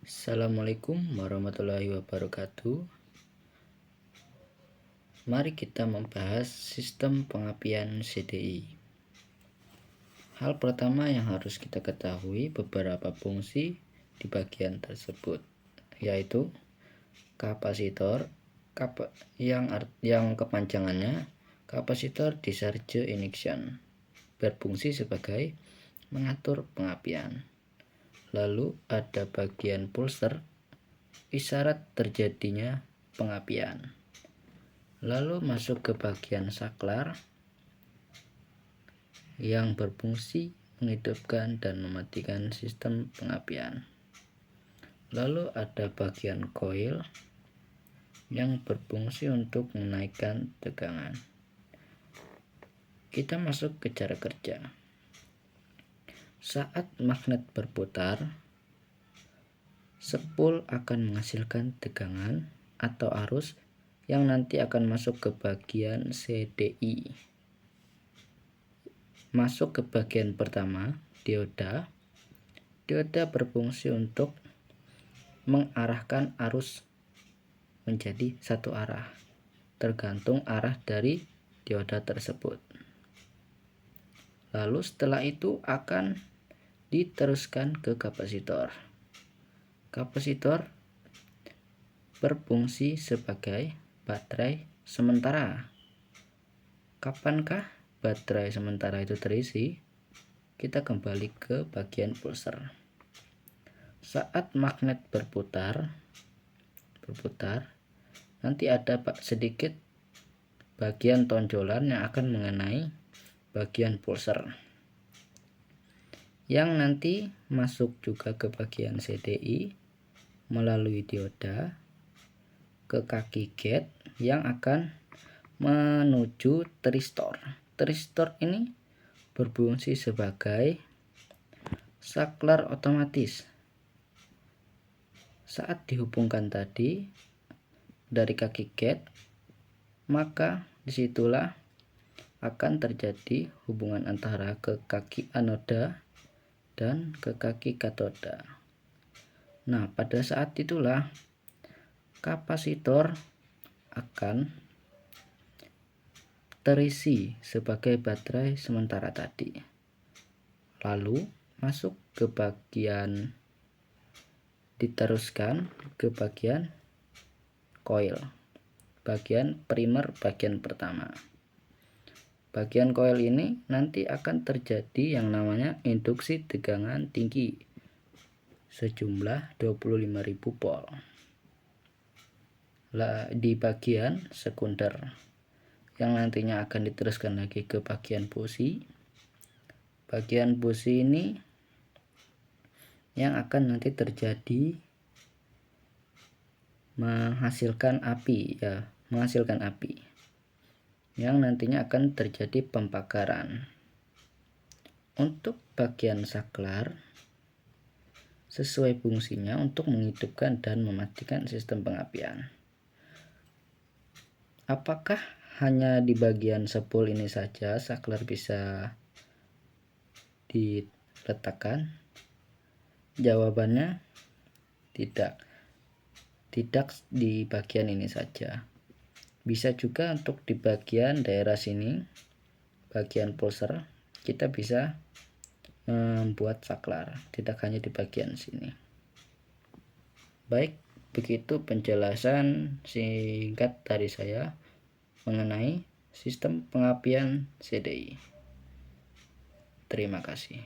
Assalamualaikum warahmatullahi wabarakatuh. Mari kita membahas sistem pengapian CDI. Hal pertama yang harus kita ketahui beberapa fungsi di bagian tersebut, yaitu kapasitor yang kepanjangannya kapasitor discharge ignition, berfungsi sebagai mengatur pengapian. Lalu ada bagian pulser, isyarat terjadinya pengapian. Lalu masuk ke bagian saklar yang berfungsi menghidupkan dan mematikan sistem pengapian. Lalu ada bagian koil yang berfungsi untuk menaikkan tegangan. Kita masuk ke cara kerja. Saat magnet berputar, spool akan menghasilkan tegangan atau arus yang nanti akan masuk ke bagian CDI. Masuk ke bagian pertama, dioda. Dioda berfungsi untuk mengarahkan arus menjadi satu arah, tergantung arah dari dioda tersebut. Lalu setelah itu akan diteruskan ke kapasitor. Kapasitor berfungsi sebagai baterai sementara. Kapankah baterai sementara itu terisi? Kita kembali ke bagian pulser. Saat magnet berputar, nanti ada sedikit bagian tonjolan yang akan mengenai bagian pulser, yang nanti masuk juga ke bagian CDI melalui dioda ke kaki gate yang akan menuju tristor. Tristor ini berfungsi sebagai saklar otomatis. Saat dihubungkan tadi dari kaki gate, maka disitulah akan terjadi hubungan antara ke kaki anoda dan ke kaki katoda. Nah, pada saat itulah kapasitor akan terisi sebagai baterai sementara tadi. Lalu masuk ke bagian, diteruskan ke bagian koil, bagian primer, bagian pertama. Bagian koil ini nanti akan terjadi yang namanya induksi tegangan tinggi sejumlah 25.000 volt. Di bagian sekunder yang nantinya akan diteruskan lagi ke bagian busi. Bagian busi ini yang akan nanti terjadi menghasilkan api, yang nantinya akan terjadi pembakaran. Untuk bagian saklar sesuai fungsinya untuk menghidupkan dan mematikan sistem pengapian. Apakah hanya di bagian spool ini saja saklar bisa diletakkan? Jawabannya tidak di bagian ini saja. Bisa juga untuk di bagian daerah sini, bagian pulser, kita bisa membuat saklar, tidak hanya di bagian sini. Baik, begitu penjelasan singkat dari saya mengenai sistem pengapian CDI. Terima kasih.